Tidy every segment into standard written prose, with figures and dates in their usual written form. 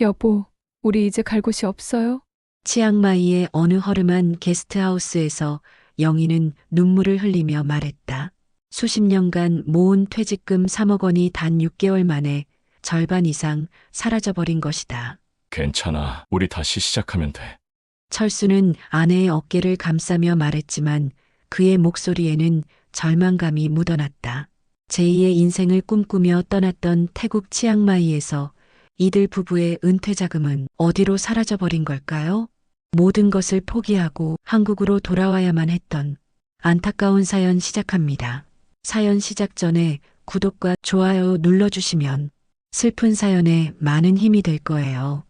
여보, 우리 이제 갈 곳이 없어요? 치앙마이의 어느 허름한 게스트하우스에서 영희는 눈물을 흘리며 말했다. 수십 년간 모은 퇴직금 3억 원이 단 6개월 만에 절반 이상 사라져버린 것이다. 괜찮아. 우리 다시 시작하면 돼. 철수는 아내의 어깨를 감싸며 말했지만 그의 목소리에는 절망감이 묻어났다. 제2의 인생을 꿈꾸며 떠났던 태국 치앙마이에서 이들 부부의 은퇴 자금은 어디로 사라져버린 걸까요? 모든 것을 포기하고 한국으로 돌아와야만 했던 안타까운 사연 시작합니다. 사연 시작 전에 구독과 좋아요 눌러주시면 슬픈 사연에 많은 힘이 될 거예요.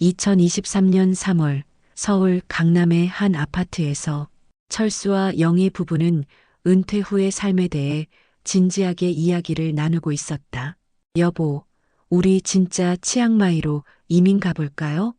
2023년 3월 서울 강남의 한 아파트에서 철수와 영희 부부는 은퇴 후의 삶에 대해 진지하게 이야기를 나누고 있었다. 여보, 우리 진짜 치앙마이로 이민 가볼까요?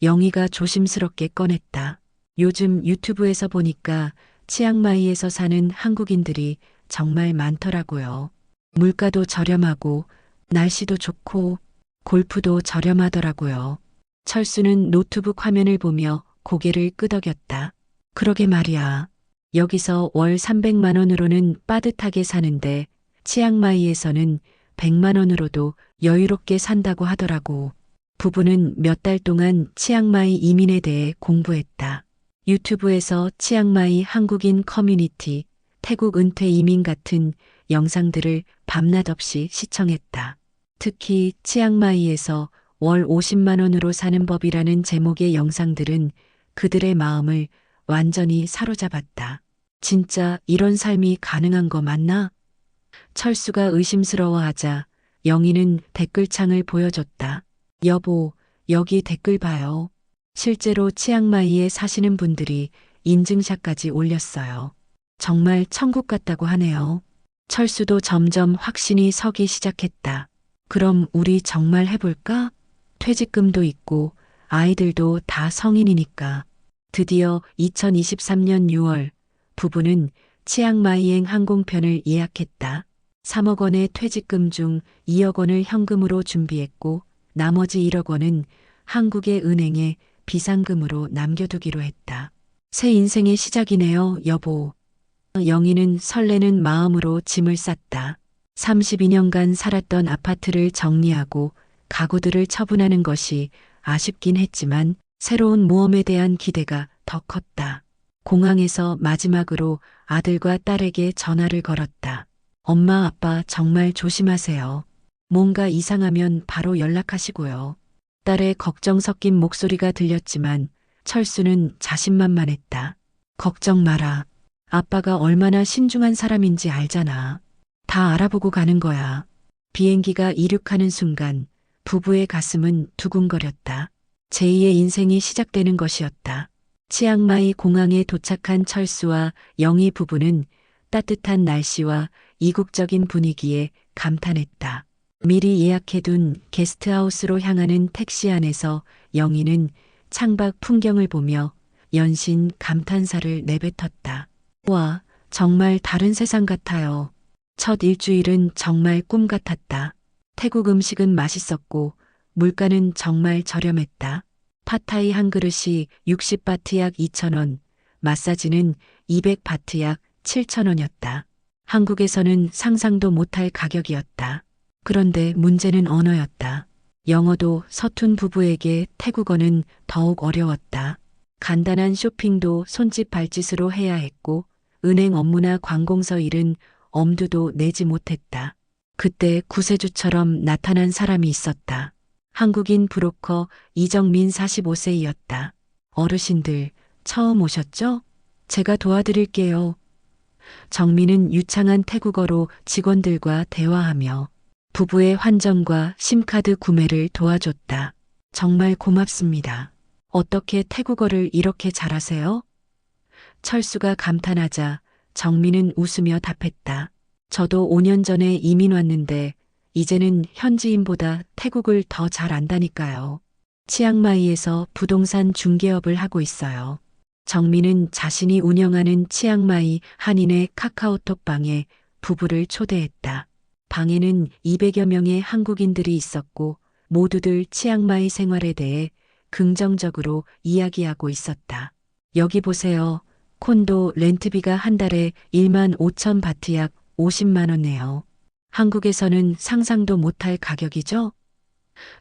영희가 조심스럽게 꺼냈다. 요즘 유튜브에서 보니까 치앙마이에서 사는 한국인들이 정말 많더라고요. 물가도 저렴하고 날씨도 좋고 골프도 저렴하더라고요. 철수는 노트북 화면을 보며 고개를 끄덕였다. 그러게 말이야. 여기서 월 300만 원으로는 빠듯하게 사는데 치앙마이에서는 100만 원으로도 여유롭게 산다고 하더라고. 부부는 몇 달 동안 치앙마이 이민에 대해 공부했다. 유튜브에서 치앙마이 한국인 커뮤니티, 태국 은퇴 이민 같은 영상들을 밤낮 없이 시청했다. 특히 치앙마이에서 월 50만 원으로 사는 법이라는 제목의 영상들은 그들의 마음을 완전히 사로잡았다. 진짜 이런 삶이 가능한 거 맞나? 철수가 의심스러워하자 영희는 댓글창을 보여줬다. 여보, 여기 댓글 봐요. 실제로 치앙마이에 사시는 분들이 인증샷까지 올렸어요. 정말 천국 같다고 하네요. 철수도 점점 확신이 서기 시작했다. 그럼 우리 정말 해볼까? 퇴직금도 있고 아이들도 다 성인이니까. 드디어 2023년 6월 부부는 치앙마이행 항공편을 예약했다. 3억 원의 퇴직금 중 2억 원을 현금으로 준비했고 나머지 1억 원은 한국의 은행에 비상금으로 남겨두기로 했다. 새 인생의 시작이네요, 여보. 영희는 설레는 마음으로 짐을 쌌다. 32년간 살았던 아파트를 정리하고 가구들을 처분하는 것이 아쉽긴 했지만 새로운 모험에 대한 기대가 더 컸다. 공항에서 마지막으로 아들과 딸에게 전화를 걸었다. 엄마, 아빠 정말 조심하세요. 뭔가 이상하면 바로 연락하시고요. 딸의 걱정 섞인 목소리가 들렸지만 철수는 자신만만했다. 걱정 마라. 아빠가 얼마나 신중한 사람인지 알잖아. 다 알아보고 가는 거야. 비행기가 이륙하는 순간 부부의 가슴은 두근거렸다. 제2의 인생이 시작되는 것이었다. 치앙마이 공항에 도착한 철수와 영희 부부는 따뜻한 날씨와 이국적인 분위기에 감탄했다. 미리 예약해둔 게스트하우스로 향하는 택시 안에서 영희는 창밖 풍경을 보며 연신 감탄사를 내뱉었다. 와, 정말 다른 세상 같아요. 첫 일주일은 정말 꿈 같았다. 태국 음식은 맛있었고 물가는 정말 저렴했다. 팟타이 한 그릇이 60바트 약 2,000원, 마사지는 200바트 약 7,000원이었다. 한국에서는 상상도 못할 가격이었다. 그런데 문제는 언어였다. 영어도 서툰 부부에게 태국어는 더욱 어려웠다. 간단한 쇼핑도 손짓 발짓으로 해야 했고 은행 업무나 관공서 일은 엄두도 내지 못했다. 그때 구세주처럼 나타난 사람이 있었다. 한국인 브로커 이정민 45세이었다. 어르신들, 처음 오셨죠? 제가 도와드릴게요. 정민은 유창한 태국어로 직원들과 대화하며 부부의 환전과 심카드 구매를 도와줬다. 정말 고맙습니다. 어떻게 태국어를 이렇게 잘하세요? 철수가 감탄하자 정민은 웃으며 답했다. 저도 5년 전에 이민 왔는데 이제는 현지인보다 태국을 더 잘 안다니까요. 치앙마이에서 부동산 중개업을 하고 있어요. 정민은 자신이 운영하는 치앙마이 한인의 카카오톡 방에 부부를 초대했다. 방에는 200여 명의 한국인들이 있었고 모두들 치앙마이 생활에 대해 긍정적으로 이야기하고 있었다. 여기 보세요. 콘도 렌트비가 한 달에 1만 5천 바트 약 50만 원네요. 한국에서는 상상도 못할 가격이죠?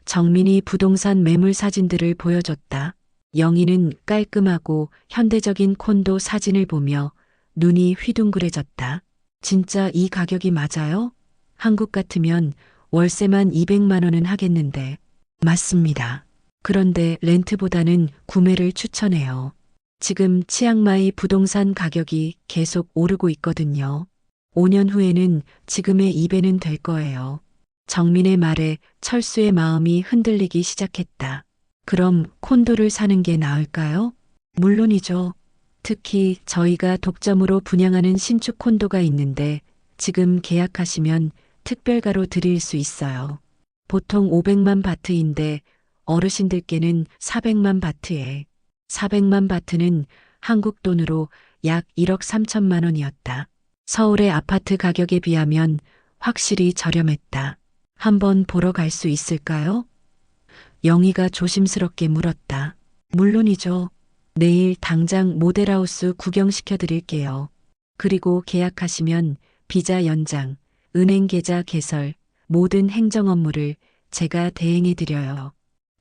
정민이 부동산 매물 사진들을 보여줬다. 영희는 깔끔하고 현대적인 콘도 사진을 보며 눈이 휘둥그레졌다. 진짜 이 가격이 맞아요? 한국 같으면 월세만 200만 원은 하겠는데. 맞습니다. 그런데 렌트보다는 구매를 추천해요. 지금 치앙마이 부동산 가격이 계속 오르고 있거든요. 5년 후에는 지금의 2배는 될 거예요. 정민의 말에 철수의 마음이 흔들리기 시작했다. 그럼 콘도를 사는 게 나을까요? 물론이죠. 특히 저희가 독점으로 분양하는 신축 콘도가 있는데 지금 계약하시면 특별가로 드릴 수 있어요. 보통 500만 바트인데 어르신들께는 400만 바트에 400만 바트는 한국 돈으로 약 1억 3천만 원이었다. 서울의 아파트 가격에 비하면 확실히 저렴했다. 한번 보러 갈 수 있을까요? 영희가 조심스럽게 물었다. 물론이죠. 내일 당장 모델하우스 구경시켜 드릴게요. 그리고 계약하시면 비자 연장, 은행 계좌 개설, 모든 행정 업무를 제가 대행해 드려요.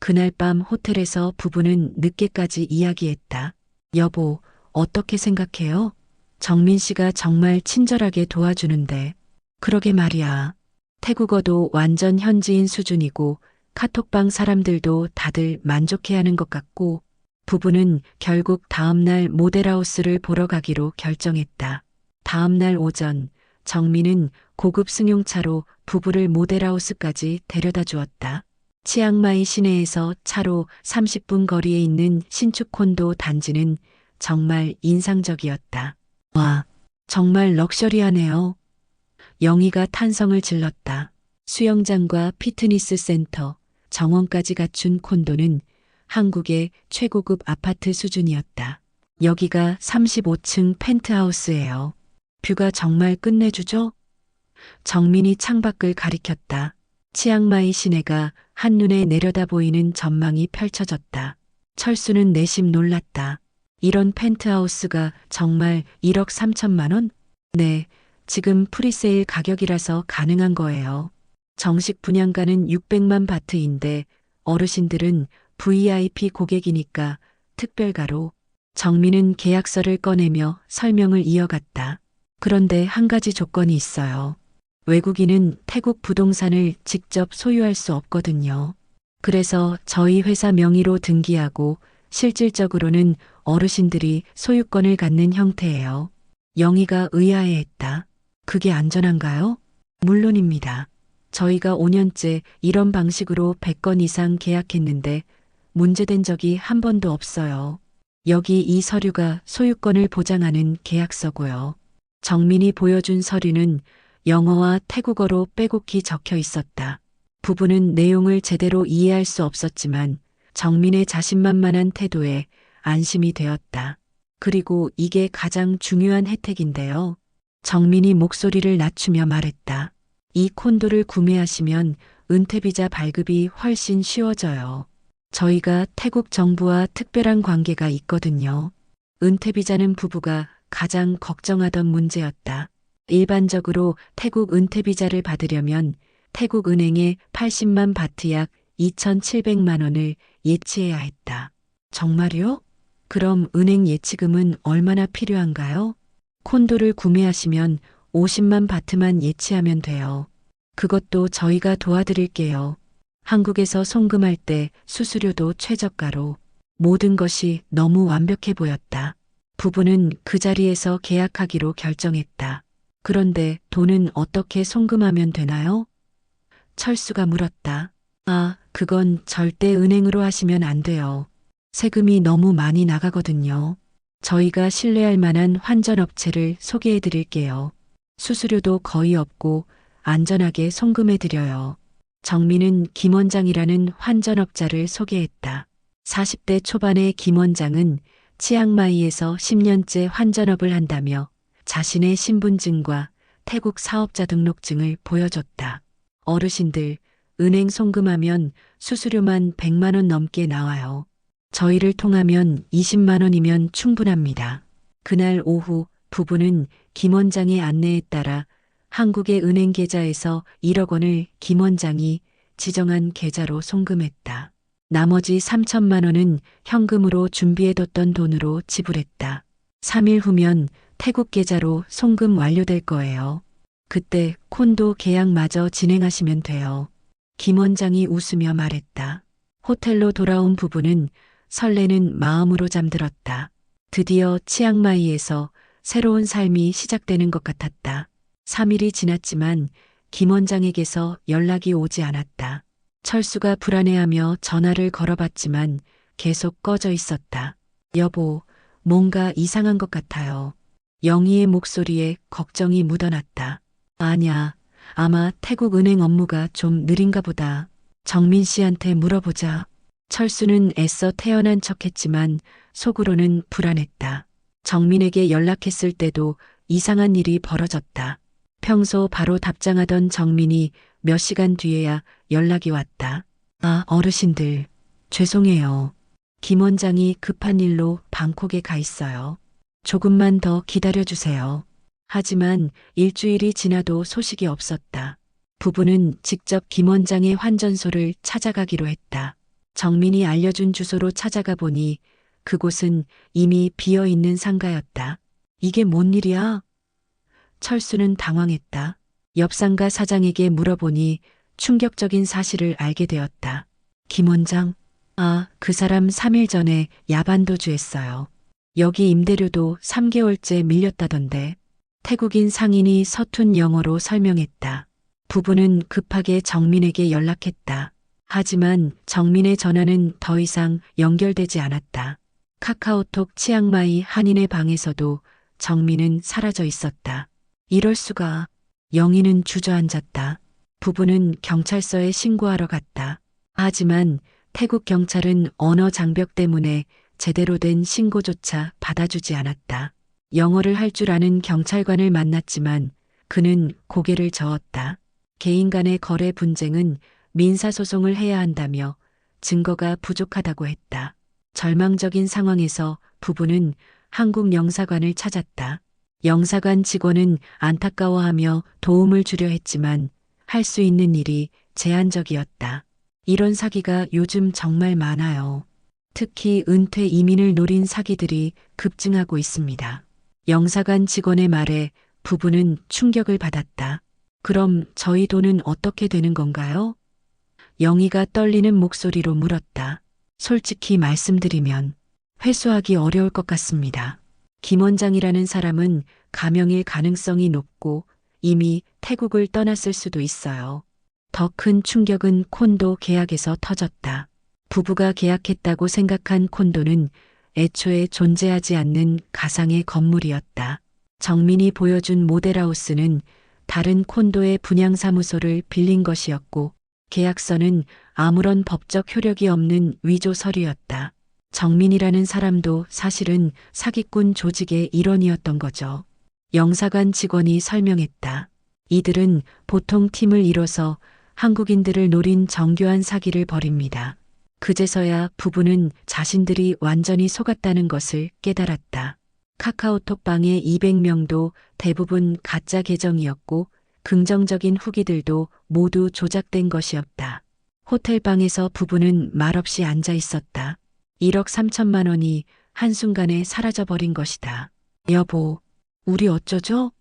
그날 밤 호텔에서 부부는 늦게까지 이야기했다. 여보, 어떻게 생각해요? 정민 씨가 정말 친절하게 도와주는데. 그러게 말이야. 태국어도 완전 현지인 수준이고 카톡방 사람들도 다들 만족해하는 것 같고 부부는 결국 다음날 모델하우스를 보러 가기로 결정했다. 다음날 오전 정민은 고급 승용차로 부부를 모델하우스까지 데려다 주었다. 치앙마이 시내에서 차로 30분 거리에 있는 신축 콘도 단지는 정말 인상적이었다. 와, 정말 럭셔리하네요. 영희가 탄성을 질렀다. 수영장과 피트니스 센터, 정원까지 갖춘 콘도는 한국의 최고급 아파트 수준이었다. 여기가 35층 펜트하우스예요. 뷰가 정말 끝내주죠? 정민이 창밖을 가리켰다. 치앙마이 시내가 한눈에 내려다 보이는 전망이 펼쳐졌다. 철수는 내심 놀랐다. 이런 펜트하우스가 정말 1억 3천만 원? 네, 지금 프리세일 가격이라서 가능한 거예요. 정식 분양가는 600만 바트인데 어르신들은 VIP 고객이니까 특별가로. 정민은 계약서를 꺼내며 설명을 이어갔다. 그런데 한 가지 조건이 있어요. 외국인은 태국 부동산을 직접 소유할 수 없거든요. 그래서 저희 회사 명의로 등기하고 실질적으로는 어르신들이 소유권을 갖는 형태예요. 영희가 의아해했다. 그게 안전한가요? 물론입니다. 저희가 5년째 이런 방식으로 100건 이상 계약했는데 문제된 적이 한 번도 없어요. 여기 이 서류가 소유권을 보장하는 계약서고요. 정민이 보여준 서류는 영어와 태국어로 빼곡히 적혀 있었다. 부부는 내용을 제대로 이해할 수 없었지만 정민의 자신만만한 태도에 안심이 되었다. 그리고 이게 가장 중요한 혜택인데요. 정민이 목소리를 낮추며 말했다. 이 콘도를 구매하시면 은퇴비자 발급이 훨씬 쉬워져요. 저희가 태국 정부와 특별한 관계가 있거든요. 은퇴비자는 부부가 가장 걱정하던 문제였다. 일반적으로 태국 은퇴비자를 받으려면 태국 은행에 80만 바트 약 2,700만 원을 예치해야 했다. 정말요? 그럼 은행 예치금은 얼마나 필요한가요? 콘도를 구매하시면 50만 바트만 예치하면 돼요. 그것도 저희가 도와드릴게요. 한국에서 송금할 때 수수료도 최저가로. 모든 것이 너무 완벽해 보였다. 부부는 그 자리에서 계약하기로 결정했다. 그런데 돈은 어떻게 송금하면 되나요? 철수가 물었다. 아, 그건 절대 은행으로 하시면 안 돼요. 세금이 너무 많이 나가거든요. 저희가 신뢰할 만한 환전업체를 소개해 드릴게요. 수수료도 거의 없고 안전하게 송금해 드려요. 정민은 김 원장이라는 환전업자를 소개했다. 40대 초반의 김 원장은 치앙마이에서 10년째 환전업을 한다며 자신의 신분증과 태국 사업자 등록증을 보여줬다. 어르신들, 은행 송금하면 수수료만 100만 원 넘게 나와요. 저희를 통하면 20만 원이면 충분합니다. 그날 오후 부부는 김 원장의 안내에 따라 한국의 은행 계좌에서 1억 원을 김 원장이 지정한 계좌로 송금했다. 나머지 3천만 원은 현금으로 준비해뒀던 돈으로 지불했다. 3일 후면 태국 계좌로 송금 완료될 거예요. 그때 콘도 계약마저 진행하시면 돼요. 김 원장이 웃으며 말했다. 호텔로 돌아온 부부는 설레는 마음으로 잠들었다. 드디어 치앙마이에서 새로운 삶이 시작되는 것 같았다. 3일이 지났지만 김 원장에게서 연락이 오지 않았다. 철수가 불안해하며 전화를 걸어봤지만 계속 꺼져 있었다. 여보, 뭔가 이상한 것 같아요. 영희의 목소리에 걱정이 묻어났다. 아냐, 아마 태국 은행 업무가 좀 느린가 보다. 정민 씨한테 물어보자. 철수는 애써 태연한 척했지만 속으로는 불안했다. 정민에게 연락했을 때도 이상한 일이 벌어졌다. 평소 바로 답장하던 정민이 몇 시간 뒤에야 연락이 왔다. 아, 어르신들. 죄송해요. 김 원장이 급한 일로 방콕에 가 있어요. 조금만 더 기다려주세요. 하지만 일주일이 지나도 소식이 없었다. 부부는 직접 김 원장의 환전소를 찾아가기로 했다. 정민이 알려준 주소로 찾아가 보니 그곳은 이미 비어있는 상가였다. 이게 뭔 일이야? 철수는 당황했다. 옆 상가 사장에게 물어보니 충격적인 사실을 알게 되었다. 김 원장, 그 사람 3일 전에 야반도주했어요. 여기 임대료도 3개월째 밀렸다던데. 태국인 상인이 서툰 영어로 설명했다. 부부는 급하게 정민에게 연락했다. 하지만 정민의 전화는 더 이상 연결되지 않았다. 카카오톡 치앙마이 한인의 방에서도 정민은 사라져 있었다. 이럴 수가. 영희는 주저앉았다. 부부는 경찰서에 신고하러 갔다. 하지만 태국 경찰은 언어 장벽 때문에 제대로 된 신고조차 받아주지 않았다. 영어를 할 줄 아는 경찰관을 만났지만 그는 고개를 저었다. 개인 간의 거래 분쟁은 민사소송을 해야 한다며 증거가 부족하다고 했다. 절망적인 상황에서 부부는 한국 영사관을 찾았다. 영사관 직원은 안타까워하며 도움을 주려 했지만 할 수 있는 일이 제한적이었다. 이런 사기가 요즘 정말 많아요. 특히 은퇴 이민을 노린 사기들이 급증하고 있습니다. 영사관 직원의 말에 부부는 충격을 받았다. 그럼 저희 돈은 어떻게 되는 건가요? 영희가 떨리는 목소리로 물었다. 솔직히 말씀드리면 회수하기 어려울 것 같습니다. 김 원장이라는 사람은 가명일 가능성이 높고 이미 태국을 떠났을 수도 있어요. 더 큰 충격은 콘도 계약에서 터졌다. 부부가 계약했다고 생각한 콘도는 애초에 존재하지 않는 가상의 건물이었다. 정민이 보여준 모델하우스는 다른 콘도의 분양사무소를 빌린 것이었고 계약서는 아무런 법적 효력이 없는 위조 서류였다. 정민이라는 사람도 사실은 사기꾼 조직의 일원이었던 거죠. 영사관 직원이 설명했다. 이들은 보통 팀을 이뤄서 한국인들을 노린 정교한 사기를 벌입니다. 그제서야 부부는 자신들이 완전히 속았다는 것을 깨달았다. 카카오톡방의 200명도 대부분 가짜 계정이었고 긍정적인 후기들도 모두 조작된 것이었다. 호텔방에서 부부는 말없이 앉아 있었다. 1억 3천만 원이 한순간에 사라져버린 것이다. 여보, 우리 어쩌죠?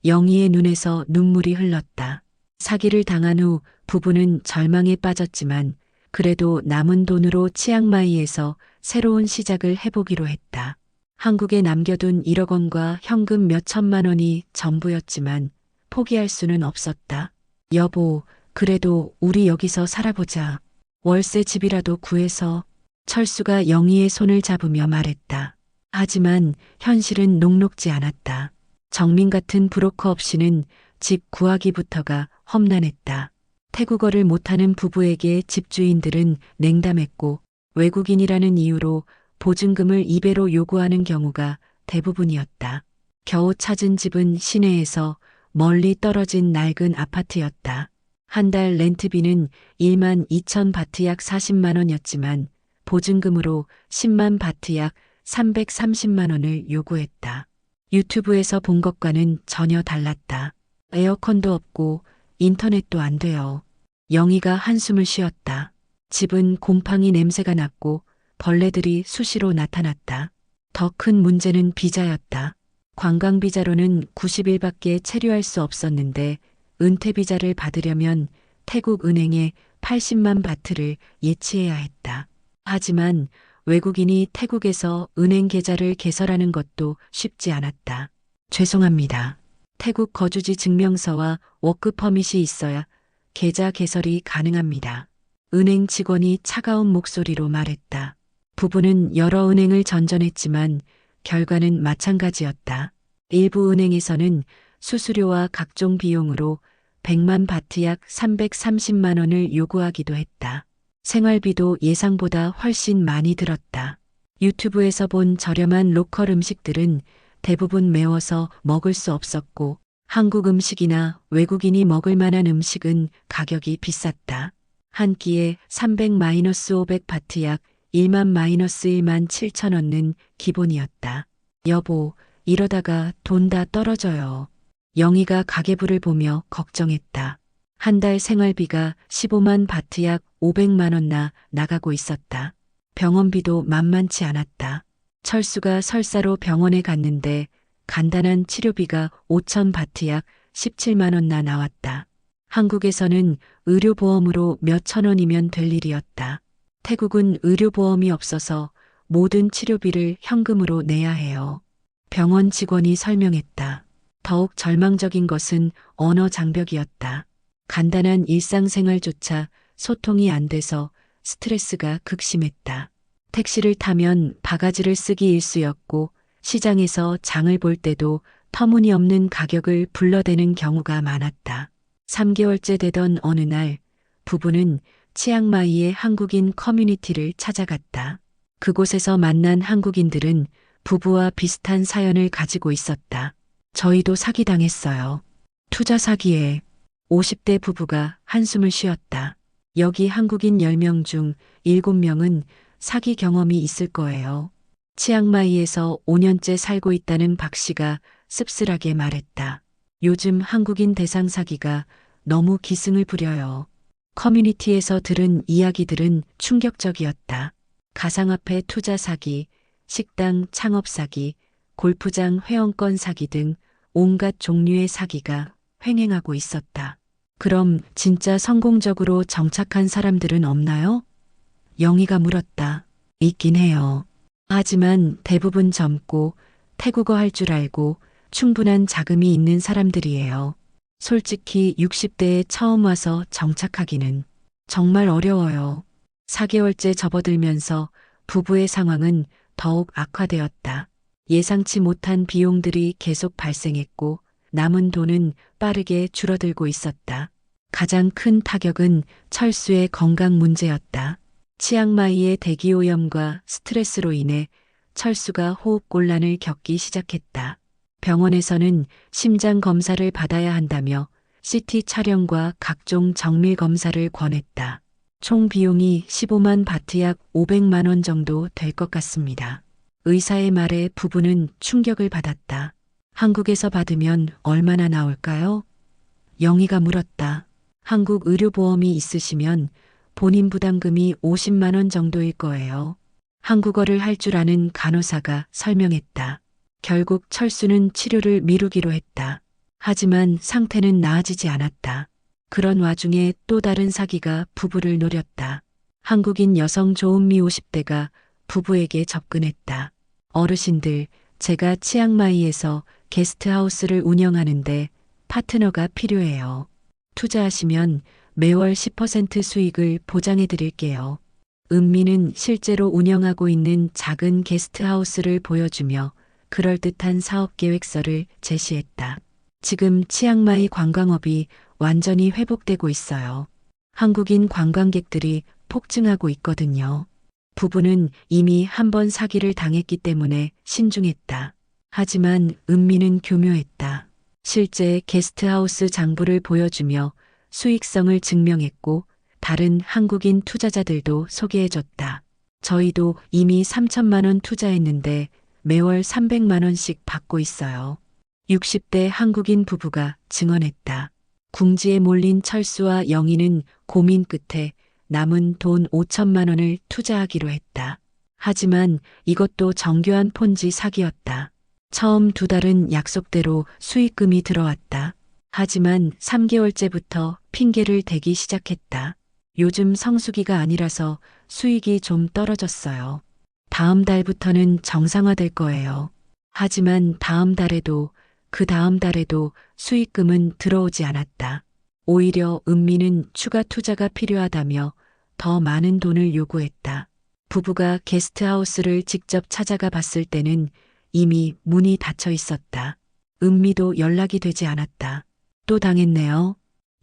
영희의 눈에서 눈물이 흘렀다. 사기를 당한 후 부부는 절망에 빠졌지만 그래도 남은 돈으로 치앙마이에서 새로운 시작을 해보기로 했다. 한국에 남겨둔 1억 원과 현금 몇 천만 원이 전부였지만 포기할 수는 없었다. 여보, 그래도 우리 여기서 살아보자. 월세 집이라도 구해서. 철수가 영희의 손을 잡으며 말했다. 하지만 현실은 녹록지 않았다. 정민 같은 브로커 없이는 집 구하기부터가 험난했다. 태국어를 못하는 부부에게 집주인들은 냉담했고 외국인이라는 이유로 보증금을 2배로 요구하는 경우가 대부분이었다. 겨우 찾은 집은 시내에서 멀리 떨어진 낡은 아파트였다. 한 달 렌트비는 1만 2천 바트 약 40만 원이었지만 보증금으로 10만 바트 약 330만 원을 요구했다. 유튜브에서 본 것과는 전혀 달랐다. 에어컨도 없고 인터넷도 안 돼요. 영희가 한숨을 쉬었다. 집은 곰팡이 냄새가 났고 벌레들이 수시로 나타났다. 더 큰 문제는 비자였다. 관광비자로는 90일밖에 체류할 수 없었는데 은퇴비자를 받으려면 태국 은행에 80만 바트를 예치해야 했다. 하지만 외국인이 태국에서 은행 계좌를 개설하는 것도 쉽지 않았다. 죄송합니다. 태국 거주지 증명서와 워크 퍼밋이 있어야 계좌 개설이 가능합니다. 은행 직원이 차가운 목소리로 말했다. 부부는 여러 은행을 전전했지만 결과는 마찬가지였다. 일부 은행에서는 수수료와 각종 비용으로 100만 바트 약 330만 원을 요구하기도 했다. 생활비도 예상보다 훨씬 많이 들었다. 유튜브에서 본 저렴한 로컬 음식들은 대부분 매워서 먹을 수 없었고 한국 음식이나 외국인이 먹을 만한 음식은 가격이 비쌌다. 한 끼에 300-500 바트 약 1만 7천 원은 기본이었다. 여보, 이러다가 돈 다 떨어져요. 영희가 가계부를 보며 걱정했다. 한 달 생활비가 15만 바트 약 500만 원 나가고 있었다. 병원비도 만만치 않았다. 철수가 설사로 병원에 갔는데 간단한 치료비가 5천 바트 약 17만 원 나왔다. 한국에서는 의료보험으로 몇천 원이면 될 일이었다. 태국은 의료보험이 없어서 모든 치료비를 현금으로 내야 해요. 병원 직원이 설명했다. 더욱 절망적인 것은 언어 장벽이었다. 간단한 일상생활조차 소통이 안 돼서 스트레스가 극심했다. 택시를 타면 바가지를 쓰기 일쑤였고 시장에서 장을 볼 때도 터무니없는 가격을 불러대는 경우가 많았다. 3개월째 되던 어느 날 부부는 치앙마이의 한국인 커뮤니티를 찾아갔다. 그곳에서 만난 한국인들은 부부와 비슷한 사연을 가지고 있었다. 저희도 사기당했어요. 투자 사기에 50대 부부가 한숨을 쉬었다. 여기 한국인 10명 중 7명은 사기 경험이 있을 거예요. 치앙마이에서 5년째 살고 있다는 박 씨가 씁쓸하게 말했다. 요즘 한국인 대상 사기가 너무 기승을 부려요. 커뮤니티에서 들은 이야기들은 충격적이었다. 가상화폐 투자 사기, 식당 창업 사기, 골프장 회원권 사기 등 온갖 종류의 사기가 횡행하고 있었다. 그럼 진짜 성공적으로 정착한 사람들은 없나요? 영희가 물었다. 있긴 해요. 하지만 대부분 젊고 태국어 할 줄 알고 충분한 자금이 있는 사람들이에요. 솔직히 60대에 처음 와서 정착하기는 정말 어려워요. 4개월째 접어들면서 부부의 상황은 더욱 악화되었다. 예상치 못한 비용들이 계속 발생했고 남은 돈은 빠르게 줄어들고 있었다. 가장 큰 타격은 철수의 건강 문제였다. 치앙마이의 대기오염과 스트레스로 인해 철수가 호흡곤란을 겪기 시작했다. 병원에서는 심장 검사를 받아야 한다며 CT 촬영과 각종 정밀 검사를 권했다. 총 비용이 15만 바트 약 500만 원 정도 될 것 같습니다. 의사의 말에 부부는 충격을 받았다. 한국에서 받으면 얼마나 나올까요? 영희가 물었다. 한국 의료보험이 있으시면 본인 부담금이 50만 원 정도일 거예요. 한국어를 할 줄 아는 간호사가 설명했다. 결국 철수는 치료를 미루기로 했다. 하지만 상태는 나아지지 않았다. 그런 와중에 또 다른 사기가 부부를 노렸다. 한국인 여성 조은미 50대가 부부에게 접근했다. 어르신들, 제가 치앙마이에서 게스트하우스를 운영하는데 파트너가 필요해요. 투자하시면 매월 10% 수익을 보장해 드릴게요. 은미는 실제로 운영하고 있는 작은 게스트하우스를 보여주며 그럴듯한 사업 계획서를 제시했다. 지금 치앙마이 관광업이 완전히 회복되고 있어요. 한국인 관광객들이 폭증하고 있거든요. 부부는 이미 한 번 사기를 당했기 때문에 신중했다. 하지만 은미는 교묘했다. 실제 게스트하우스 장부를 보여주며 수익성을 증명했고 다른 한국인 투자자들도 소개해줬다. 저희도 이미 3천만 원 투자했는데 매월 300만 원씩 받고 있어요. 60대 한국인 부부가 증언했다. 궁지에 몰린 철수와 영희는 고민 끝에 남은 돈 5천만 원을 투자하기로 했다. 하지만 이것도 정교한 폰지 사기였다. 처음 2달은 약속대로 수익금이 들어왔다. 하지만 3개월째부터 핑계를 대기 시작했다. 요즘 성수기가 아니라서 수익이 좀 떨어졌어요. 다음 달부터는 정상화될 거예요. 하지만 다음 달에도 그 다음 달에도 수익금은 들어오지 않았다. 오히려 은미는 추가 투자가 필요하다며 더 많은 돈을 요구했다. 부부가 게스트하우스를 직접 찾아가 봤을 때는 이미 문이 닫혀 있었다. 은미도 연락이 되지 않았다. 또 당했네요.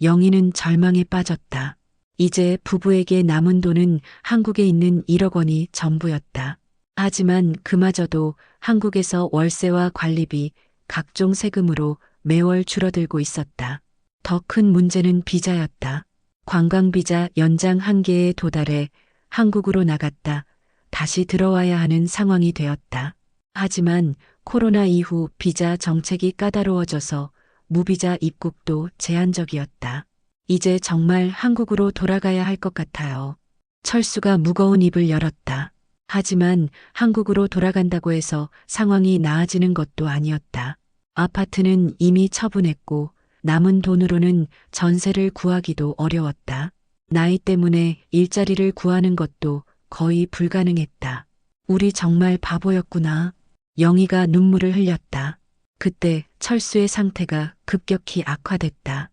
영희는 절망에 빠졌다. 이제 부부에게 남은 돈은 한국에 있는 1억 원이 전부였다. 하지만 그마저도 한국에서 월세와 관리비, 각종 세금으로 매월 줄어들고 있었다. 더 큰 문제는 비자였다. 관광비자 연장 한계에 도달해 한국으로 나갔다 다시 들어와야 하는 상황이 되었다. 하지만 코로나 이후 비자 정책이 까다로워져서 무비자 입국도 제한적이었다. 이제 정말 한국으로 돌아가야 할 것 같아요. 철수가 무거운 입을 열었다. 하지만 한국으로 돌아간다고 해서 상황이 나아지는 것도 아니었다. 아파트는 이미 처분했고 남은 돈으로는 전세를 구하기도 어려웠다. 나이 때문에 일자리를 구하는 것도 거의 불가능했다. 우리 정말 바보였구나. 영희가 눈물을 흘렸다. 그때 철수의 상태가 급격히 악화됐다.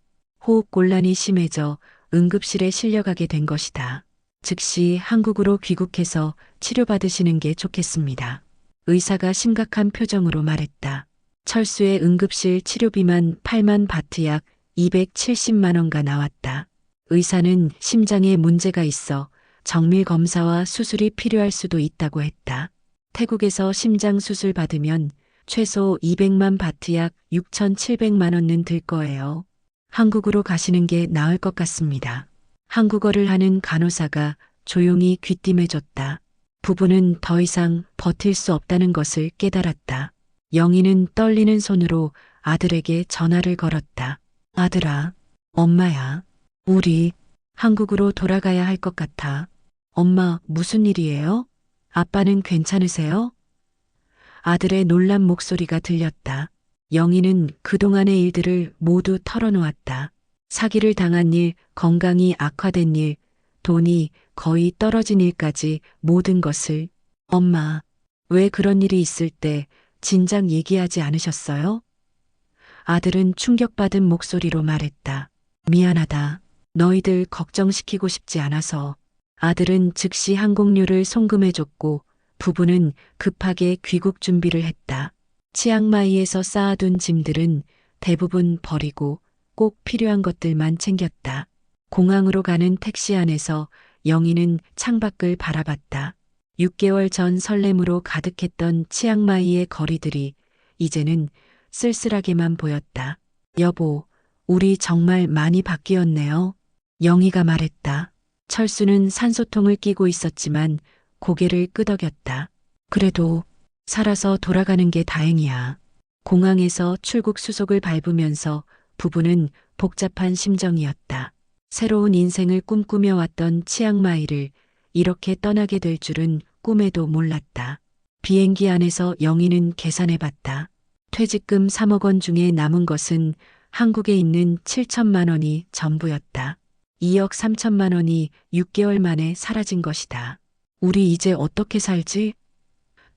호흡곤란이 심해져 응급실에 실려가게 된 것이다. 즉시 한국으로 귀국해서 치료받으시는 게 좋겠습니다. 의사가 심각한 표정으로 말했다. 철수의 응급실 치료비만 8만 바트 약 270만 원가 나왔다. 의사는 심장에 문제가 있어 정밀 검사와 수술이 필요할 수도 있다고 했다. 태국에서 심장 수술 받으면 최소 200만 바트 약 6,700만 원은 들 거예요. 한국으로 가시는 게 나을 것 같습니다. 한국어를 하는 간호사가 조용히 귀띔해줬다. 부부는 더 이상 버틸 수 없다는 것을 깨달았다. 영희는 떨리는 손으로 아들에게 전화를 걸었다. 아들아, 엄마야. 우리 한국으로 돌아가야 할 것 같아. 엄마, 무슨 일이에요? 아빠는 괜찮으세요? 아들의 놀란 목소리가 들렸다. 영희는 그동안의 일들을 모두 털어놓았다. 사기를 당한 일, 건강이 악화된 일, 돈이 거의 떨어진 일까지 모든 것을. 엄마, 왜 그런 일이 있을 때 진작 얘기하지 않으셨어요? 아들은 충격받은 목소리로 말했다. 미안하다. 너희들 걱정시키고 싶지 않아서. 아들은 즉시 항공료를 송금해줬고 부부는 급하게 귀국 준비를 했다. 치앙마이에서 쌓아둔 짐들은 대부분 버리고 꼭 필요한 것들만 챙겼다. 공항으로 가는 택시 안에서 영희는 창밖을 바라봤다. 6개월 전 설렘으로 가득했던 치앙마이의 거리들이 이제는 쓸쓸하게만 보였다. 여보, 우리 정말 많이 바뀌었네요. 영희가 말했다. 철수는 산소통을 끼고 있었지만 고개를 끄덕였다. 그래도 살아서 돌아가는 게 다행이야. 공항에서 출국 수속을 밟으면서 부부는 복잡한 심정이었다. 새로운 인생을 꿈꾸며 왔던 치앙마이를 이렇게 떠나게 될 줄은 꿈에도 몰랐다. 비행기 안에서 영희는 계산해봤다. 퇴직금 3억 원 중에 남은 것은 한국에 있는 7천만 원이 전부였다. 2억 3천만 원이 6개월 만에 사라진 것이다. 우리 이제 어떻게 살지?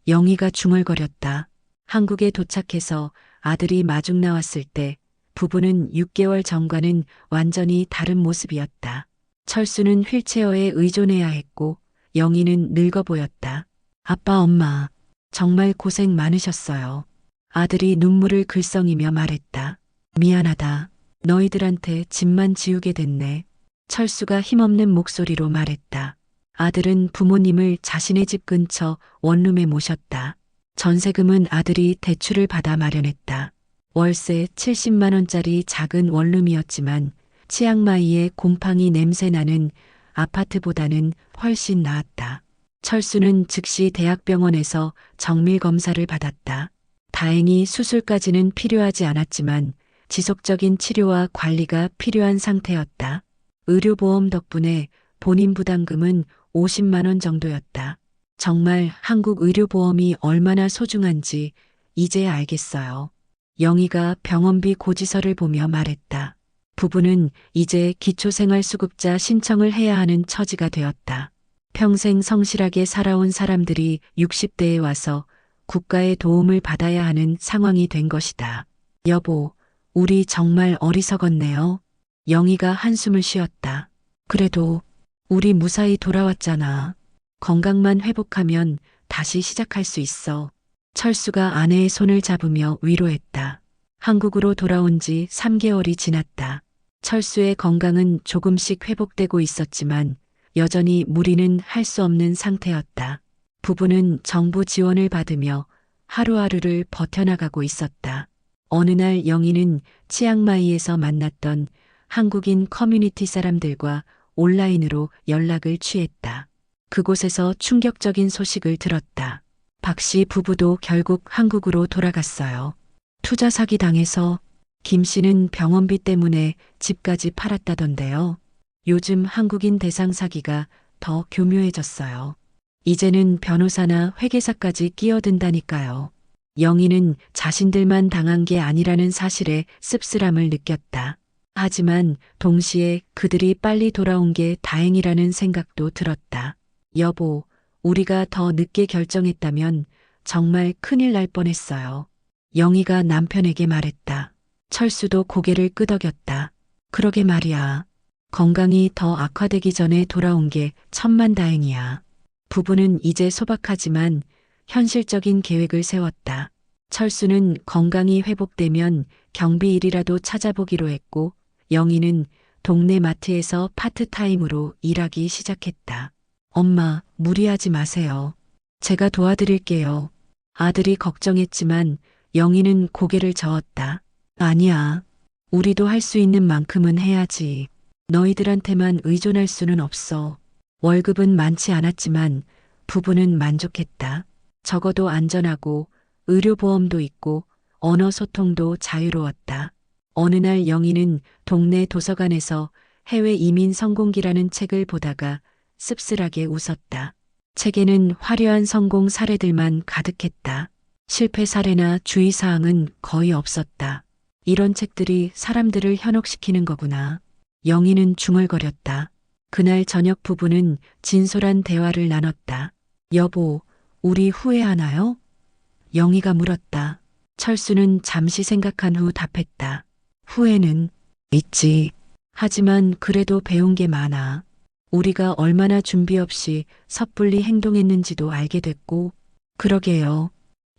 영희가 중얼거렸다. 한국에 도착해서 아들이 마중 나왔을 때 부부는 6개월 전과는 완전히 다른 모습이었다. 철수는 휠체어에 의존해야 했고 영희는 늙어 보였다. 아빠, 엄마, 정말 고생 많으셨어요. 아들이 눈물을 글썽이며 말했다. 미안하다. 너희들한테 짐만 지우게 됐네. 철수가 힘없는 목소리로 말했다. 아들은 부모님을 자신의 집 근처 원룸에 모셨다. 전세금은 아들이 대출을 받아 마련했다. 월세 70만 원짜리 작은 원룸이었지만 치앙마이의 곰팡이 냄새 나는 아파트보다는 훨씬 나았다. 철수는 즉시 대학병원에서 정밀 검사를 받았다. 다행히 수술까지는 필요하지 않았지만 지속적인 치료와 관리가 필요한 상태였다. 의료보험 덕분에 본인 부담금은 50만 원 정도였다. 정말 한국 의료보험이 얼마나 소중한지 이제 알겠어요. 영희가 병원비 고지서를 보며 말했다. 부부는 이제 기초생활수급자 신청을 해야 하는 처지가 되었다. 평생 성실하게 살아온 사람들이 60대에 와서 국가의 도움을 받아야 하는 상황이 된 것이다. 여보, 우리 정말 어리석었네요. 영희가 한숨을 쉬었다. 그래도 우리 무사히 돌아왔잖아. 건강만 회복하면 다시 시작할 수 있어. 철수가 아내의 손을 잡으며 위로했다. 한국으로 돌아온 지 3개월이 지났다. 철수의 건강은 조금씩 회복되고 있었지만 여전히 무리는 할 수 없는 상태였다. 부부는 정부 지원을 받으며 하루하루를 버텨나가고 있었다. 어느 날 영희는 치앙마이에서 만났던 한국인 커뮤니티 사람들과 온라인으로 연락을 취했다. 그곳에서 충격적인 소식을 들었다. 박 씨 부부도 결국 한국으로 돌아갔어요. 투자 사기 당해서 김 씨는 병원비 때문에 집까지 팔았다던데요. 요즘 한국인 대상 사기가 더 교묘해졌어요. 이제는 변호사나 회계사까지 끼어든다니까요. 영희는 자신들만 당한 게 아니라는 사실에 씁쓸함을 느꼈다. 하지만 동시에 그들이 빨리 돌아온 게 다행이라는 생각도 들었다. 여보, 우리가 더 늦게 결정했다면 정말 큰일 날 뻔했어요. 영희가 남편에게 말했다. 철수도 고개를 끄덕였다. 그러게 말이야. 건강이 더 악화되기 전에 돌아온 게 천만다행이야. 부부는 이제 소박하지만 현실적인 계획을 세웠다. 철수는 건강이 회복되면 경비 일이라도 찾아보기로 했고 영희는 동네 마트에서 파트타임으로 일하기 시작했다. 엄마, 무리하지 마세요. 제가 도와드릴게요. 아들이 걱정했지만 영희는 고개를 저었다. 아니야. 우리도 할 수 있는 만큼은 해야지. 너희들한테만 의존할 수는 없어. 월급은 많지 않았지만 부부는 만족했다. 적어도 안전하고 의료보험도 있고 언어 소통도 자유로웠다. 어느 날 영희는 동네 도서관에서 해외 이민 성공기라는 책을 보다가 씁쓸하게 웃었다. 책에는 화려한 성공 사례들만 가득했다. 실패 사례나 주의사항은 거의 없었다. 이런 책들이 사람들을 현혹시키는 거구나. 영희는 중얼거렸다. 그날 저녁 부부는 진솔한 대화를 나눴다. 여보, 우리 후회하나요? 영희가 물었다. 철수는 잠시 생각한 후 답했다. 후회는 있지. 하지만 그래도 배운 게 많아. 우리가 얼마나 준비 없이 섣불리 행동했는지도 알게 됐고, 그러게요.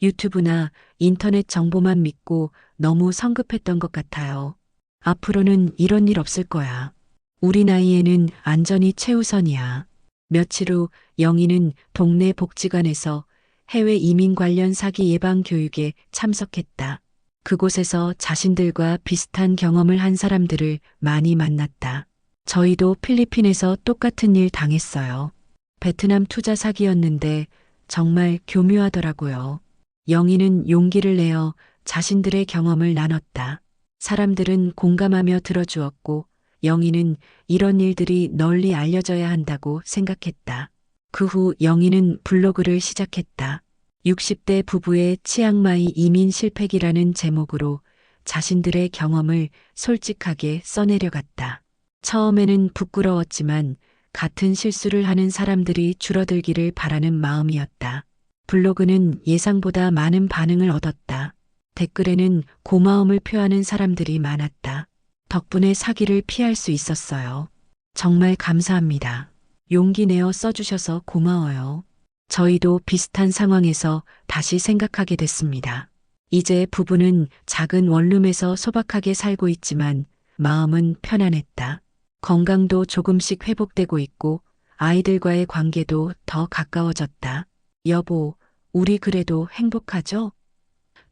유튜브나 인터넷 정보만 믿고 너무 성급했던 것 같아요. 앞으로는 이런 일 없을 거야. 우리 나이에는 안전이 최우선이야. 며칠 후 영희는 동네 복지관에서 해외 이민 관련 사기 예방 교육에 참석했다. 그곳에서 자신들과 비슷한 경험을 한 사람들을 많이 만났다. 저희도 필리핀에서 똑같은 일 당했어요. 베트남 투자 사기였는데 정말 교묘하더라고요. 영희는 용기를 내어 자신들의 경험을 나눴다. 사람들은 공감하며 들어주었고 영희는 이런 일들이 널리 알려져야 한다고 생각했다. 그 후 영희는 블로그를 시작했다. 60대 부부의 치앙마이 이민 실패기라는 제목으로 자신들의 경험을 솔직하게 써내려갔다. 처음에는 부끄러웠지만 같은 실수를 하는 사람들이 줄어들기를 바라는 마음이었다. 블로그는 예상보다 많은 반응을 얻었다. 댓글에는 고마움을 표하는 사람들이 많았다. 덕분에 사기를 피할 수 있었어요. 정말 감사합니다. 용기 내어 써주셔서 고마워요. 저희도 비슷한 상황에서 다시 생각하게 됐습니다. 이제 부부는 작은 원룸에서 소박하게 살고 있지만 마음은 편안했다. 건강도 조금씩 회복되고 있고 아이들과의 관계도 더 가까워졌다. 여보, 우리 그래도 행복하죠?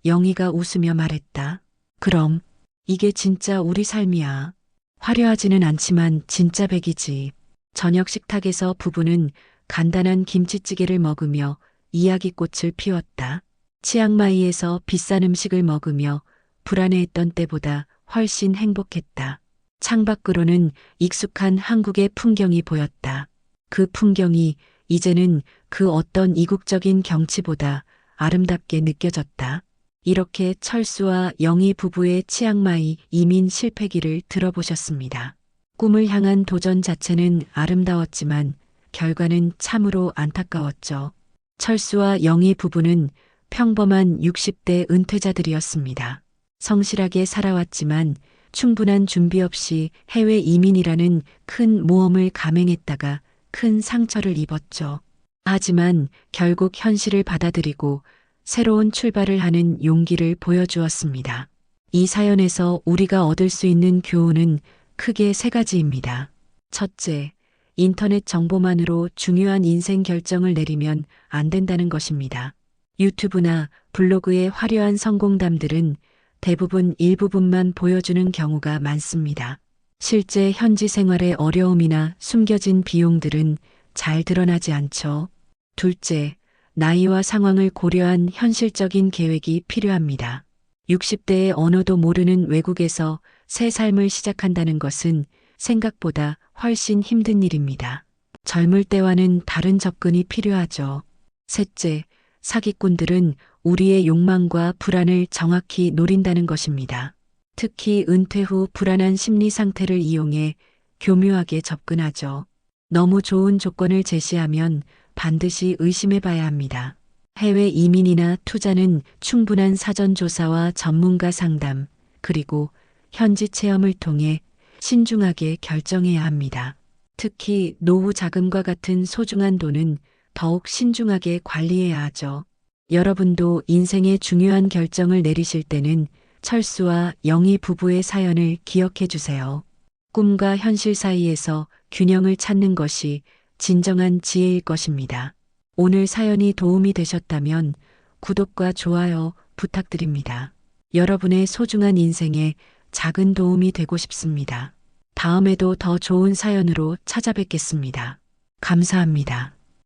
영희가 웃으며 말했다. 그럼, 이게 진짜 우리 삶이야. 화려하지는 않지만 진짜 백이지. 저녁 식탁에서 부부는 간단한 김치찌개를 먹으며 이야기꽃을 피웠다. 치앙마이에서 비싼 음식을 먹으며 불안해했던 때보다 훨씬 행복했다. 창밖으로는 익숙한 한국의 풍경이 보였다. 그 풍경이 이제는 그 어떤 이국적인 경치보다 아름답게 느껴졌다. 이렇게 철수와 영희 부부의 치앙마이 이민 실패기를 들어보셨습니다. 꿈을 향한 도전 자체는 아름다웠지만 결과는 참으로 안타까웠죠. 철수와 영희 부부는 평범한 60대 은퇴자들이었습니다. 성실하게 살아왔지만 충분한 준비 없이 해외 이민이라는 큰 모험을 감행했다가 큰 상처를 입었죠. 하지만 결국 현실을 받아들이고 새로운 출발을 하는 용기를 보여주었습니다. 이 사연에서 우리가 얻을 수 있는 교훈은 크게 세 가지입니다. 첫째, 인터넷 정보만으로 중요한 인생 결정을 내리면 안 된다는 것입니다. 유튜브나 블로그의 화려한 성공담들은 대부분 일부분만 보여주는 경우가 많습니다. 실제 현지 생활의 어려움이나 숨겨진 비용들은 잘 드러나지 않죠. 둘째, 나이와 상황을 고려한 현실적인 계획이 필요합니다. 60대의 언어도 모르는 외국에서 새 삶을 시작한다는 것은 생각보다 훨씬 힘든 일입니다. 젊을 때와는 다른 접근이 필요하죠. 셋째, 사기꾼들은 우리의 욕망과 불안을 정확히 노린다는 것입니다. 특히 은퇴 후 불안한 심리 상태를 이용해 교묘하게 접근하죠. 너무 좋은 조건을 제시하면 반드시 의심해 봐야 합니다. 해외 이민이나 투자는 충분한 사전 조사와 전문가 상담, 그리고 현지 체험을 통해 신중하게 결정해야 합니다. 특히 노후 자금과 같은 소중한 돈은 더욱 신중하게 관리해야 하죠. 여러분도 인생의 중요한 결정을 내리실 때는 철수와 영희 부부의 사연을 기억해 주세요. 꿈과 현실 사이에서 균형을 찾는 것이 진정한 지혜일 것입니다. 오늘 사연이 도움이 되셨다면 구독과 좋아요 부탁드립니다. 여러분의 소중한 인생에 작은 도움이 되고 싶습니다. 다음에도 더 좋은 사연으로 찾아뵙겠습니다. 감사합니다.